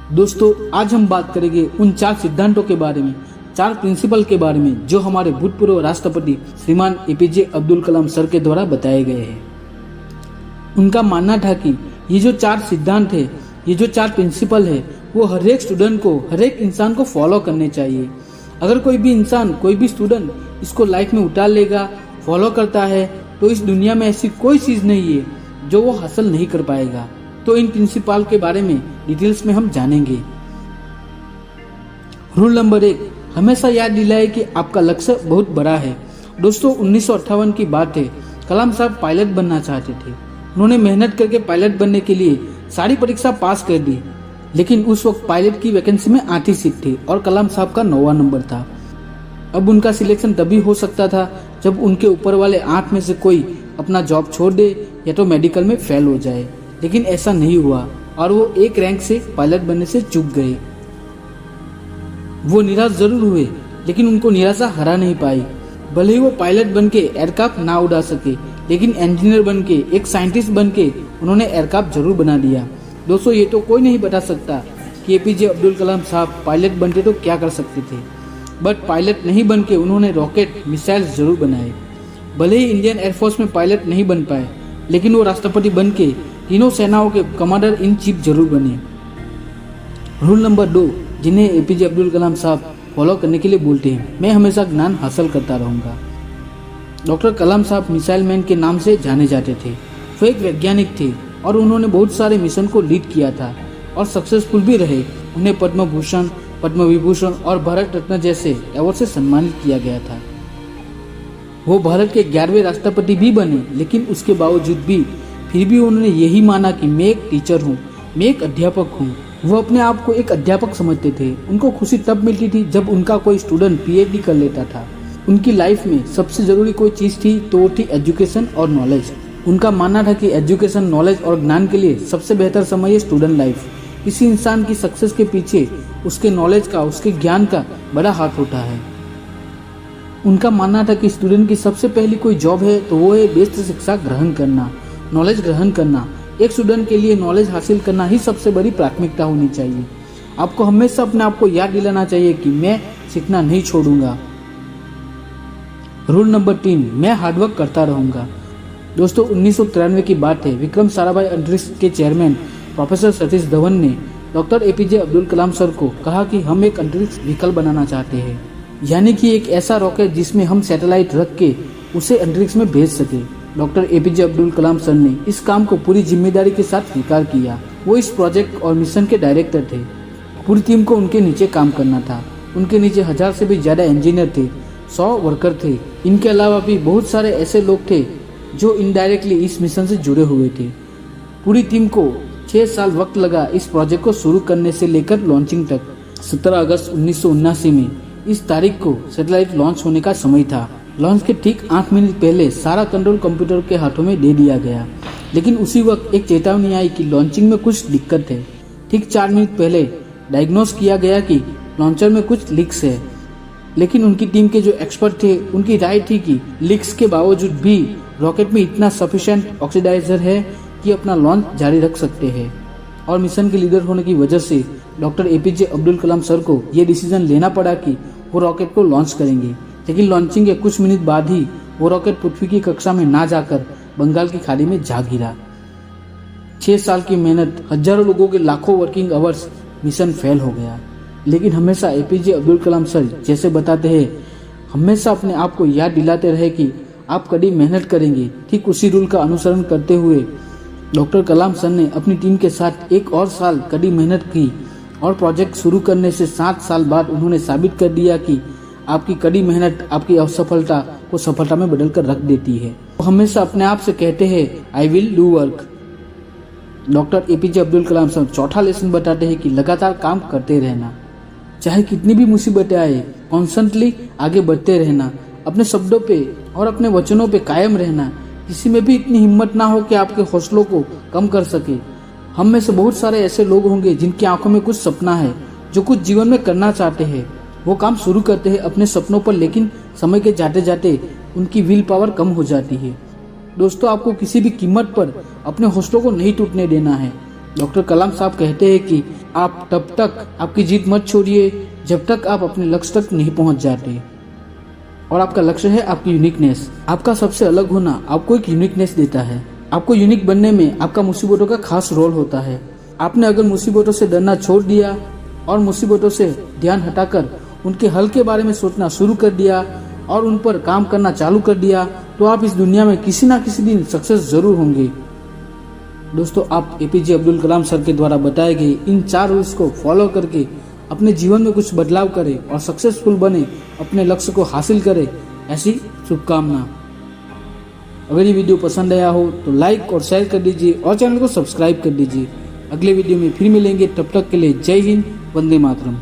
दोस्तों, आज हम बात करेंगे उन 4 सिद्धांतों के बारे में, 4 प्रिंसिपल के बारे में जो हमारे भूतपूर्व राष्ट्रपति श्रीमान एपीजे अब्दुल कलाम सर के द्वारा बताए गए हैं। उनका मानना था कि ये जो 4 सिद्धांत है, ये जो 4 प्रिंसिपल है, वो हर एक स्टूडेंट को, हर एक इंसान को फॉलो करने चाहिए। अगर कोई भी इंसान, कोई भी स्टूडेंट इसको लाइफ में उतार लेगा, फॉलो करता है, तो इस दुनिया में ऐसी कोई चीज नहीं है जो वो हासिल नहीं कर पाएगा। तो इन प्रिंसिपल के बारे में डिटेल्स में हम जानेंगे। रूल नंबर 1, हमेशा याद दिलाए कि आपका लक्ष्य बहुत बड़ा है। दोस्तों, 1958 की बात है। कलाम साहब पायलट बनना चाहते थे। उन्होंने मेहनत करके पायलट बनने के लिए सारी परीक्षा पास कर दी, लेकिन उस वक्त पायलट की वैकेंसी में 8 ही सीट थी और कलाम साहब का 9वां नंबर था। अब उनका सिलेक्शन तभी हो सकता था जब उनके ऊपर वाले 8 में से कोई अपना जॉब छोड़ दे या तो मेडिकल में फेल हो जाए, लेकिन ऐसा नहीं हुआ और वो एक रैंक से पायलट बनने से चूक गए। वो निराश जरूर हुए, लेकिन उनको निराशा हरा नहीं पाई। भले ही वो पायलट बन के एयरक्राफ्ट ना उड़ा सके, लेकिन इंजीनियर बन के, एक साइंटिस्ट बन के उन्होंने एयरक्राफ्ट जरूर बना दिया। दोस्तों, ये तो कोई नहीं बता सकता कि एपीजे अब्दुल कलाम साहब पायलट बनते तो क्या कर सकते थे, बट पायलट नहीं बन के उन्होंने रॉकेट, मिसाइल्स जरूर बनाए। भले ही इंडियन एयरफोर्स में पायलट नहीं बन पाए, लेकिन वो राष्ट्रपति बन के तीनों सेनाओं के कमांडर इन चीफ जरूर बने। रूल नंबर 2, जिन्हें एपीजे अब्दुल कलाम साहब फॉलो करने के लिए बोलते हैं, मैं हमेशा ज्ञान हासिल करता रहूंगा। डॉक्टर कलाम साहब मिसाइल मैन के नाम से जाने जाते थे। वो एक वैज्ञानिक थे और उन्होंने बहुत सारे मिशन को लीड किया था और सक्सेसफुल भी रहे। उन्हें पद्म भूषण, पद्म विभूषण और भारत रत्न जैसे अवार्ड से सम्मानित किया गया था। वो भारत के 11वें राष्ट्रपति भी बने, लेकिन उसके बावजूद भी फिर भी उन्होंने यही माना कि मैं एक टीचर हूँ, मैं एक अध्यापक हूँ। वो अपने आप को एक अध्यापक समझते थे। उनको खुशी तब मिलती थी जब उनका कोई स्टूडेंट पीएचडी कर लेता था। उनकी लाइफ में सबसे जरूरी कोई चीज थी तो वो थी एजुकेशन और नॉलेज। उनका मानना था कि एजुकेशन, नॉलेज और ज्ञान के लिए सबसे बेहतर समय है स्टूडेंट लाइफ। किसी इंसान की सक्सेस के पीछे उसके नॉलेज का, उसके ज्ञान का बड़ा हाथ होता है। उनका मानना था कि स्टूडेंट की सबसे पहली कोई जॉब है तो वो है बेस्ट शिक्षा ग्रहण करना, नॉलेज ग्रहण करना। एक स्टूडेंट के लिए नॉलेज हासिल करना ही सबसे बड़ी प्राथमिकता होनी चाहिए। आपको हमेशा अपने आप को याद दिलाना चाहिए कि मैं सीखना नहीं छोड़ूंगा। रूल नंबर 3, मैं हार्डवर्क करता रहूंगा। दोस्तों, 1993 की बात है। विक्रम साराभाई अंतरिक्ष के चेयरमैन प्रोफेसर सतीश धवन ने doctor APJ Abdul Kalam sir को कहा कि हम एक अंतरिक्ष व्हीकल बनाना चाहते हैं, यानी कि एक ऐसा रॉकेट जिसमें हम सैटेलाइट रख के उसे अंतरिक्ष में भेज सके। Doctor APJ Abdul Kalam sir ने इस काम को पूरी जिम्मेदारी के साथ स्वीकार किया। वो इस प्रोजेक्ट और मिशन के डायरेक्टर थे। पूरी टीम को उनके नीचे काम करना था। उनके नीचे 1000 से भी ज्यादा इंजीनियर थे, 100 वर्कर थे। इनके अलावा भी बहुत सारे ऐसे लोग थे जो इनडायरेक्टली इस मिशन से जुड़े हुए थे। पूरी टीम को 6 साल वक्त लगा इस प्रोजेक्ट को शुरू करने से लेकर लॉन्चिंग तक। 17 अगस्त 1979 में इस तारीख को सैटेलाइट लॉन्च होने का समय था। लॉन्च के ठीक 8 मिनट पहले सारा कंट्रोल कंप्यूटर के हाथों में दे दिया गया, लेकिन उसी वक्त एक चेतावनी आई कि लॉन्चिंग में कुछ दिक्कत है। ठीक 4 मिनट पहले डायग्नोस किया गया कि लॉन्चर में कुछ लीक्स है, लेकिन उनकी टीम के जो एक्सपर्ट थे उनकी राय थी कि लीक्स के बावजूद भी रॉकेट में इतना सफिशिएंट ऑक्सीडाइजर है कि अपना लॉन्च जारी रख सकते हैं। और मिशन के लीडर होने की वजह से doctor APJ Abdul Kalam sir को ये डिसीजन लेना पड़ा कि वो रॉकेट को लॉन्च करेंगे। लेकिन लॉन्चिंग के कुछ मिनट बाद ही वो रॉकेट पृथ्वी की कक्षा में ना जाकर बंगाल की खाड़ी में जा गिरा। 6 साल की मेहनत, हजारों लोगों के लाखों वर्किंग आवर्स, मिशन फेल हो गया। लेकिन हमेशा एपीजे अब्दुल कलाम सर जैसे बताते हैं, हमेशा अपने आप को याद दिलाते रहे कि आप कड़ी मेहनत करेंगे। ठीक उसी रूल का अनुसरण करते हुए डॉक्टर कलाम सर ने अपनी टीम के साथ एक और साल कड़ी मेहनत की और प्रोजेक्ट शुरू करने से 7 साल बाद उन्होंने साबित कर दिया कि आपकी कड़ी मेहनत आपकी असफलता को सफलता में बदल कर रख देती है। वो हमेशा अपने आप से कहते हैं, I will do work. Doctor APJ Abdul Kalam sir चौथा लेसन बताते हैं कि लगातार काम करते रहना, चाहे कितनी भी मुसीबतें आए, कॉन्स्टेंटली आगे बढ़ते रहना, अपने शब्दों पे और अपने वचनों पे कायम रहना। किसी में भी इतनी हिम्मत ना हो कि आपके हौसलों को कम कर सके। हम में से बहुत सारे ऐसे लोग होंगे जिनकी आंखों में कुछ सपना है, जो कुछ जीवन में करना चाहते हैं। वो काम शुरू करते हैं अपने सपनों पर, लेकिन समय के जाते जाते उनकी विल पावर कम हो जाती है। दोस्तों, आपको किसी भी कीमत पर अपने हौसलों को नहीं टूटने देना है। डॉक्टर कलाम साहब कहते हैं कि आप तब तक आपकी जीत मत छोड़िए जब तक आप अपने लक्ष्य तक नहीं पहुंच जाते। और आपका लक्ष्य है आपकी यूनिकनेस। आपका सबसे अलग होना आपको एक यूनिकनेस देता है। आपको यूनिक बनने में आपका मुसीबतों का खास रोल होता है। आपने अगर मुसीबतों से डरना छोड़ दिया और मुसीबतों से ध्यान हटाकर उनके हल के बारे में सोचना शुरू कर दिया और उन पर काम करना चालू कर दिया तो आप इस दुनिया में किसी ना किसी दिन सक्सेस जरूर होंगे। दोस्तों, आप एपीजे अब्दुल कलाम सर के द्वारा बताए गए इन 4 रूल्स को फॉलो करके अपने जीवन में कुछ बदलाव करें और सक्सेसफुल बने, अपने लक्ष्य को हासिल करें, ऐसी शुभकामना। अगर ये वीडियो पसंद आया हो तो लाइक और शेयर कर दीजिए और चैनल को सब्सक्राइब कर दीजिए। अगले वीडियो में फिर मिलेंगे, तब तक के लिए जय हिंद, वंदे मातरम।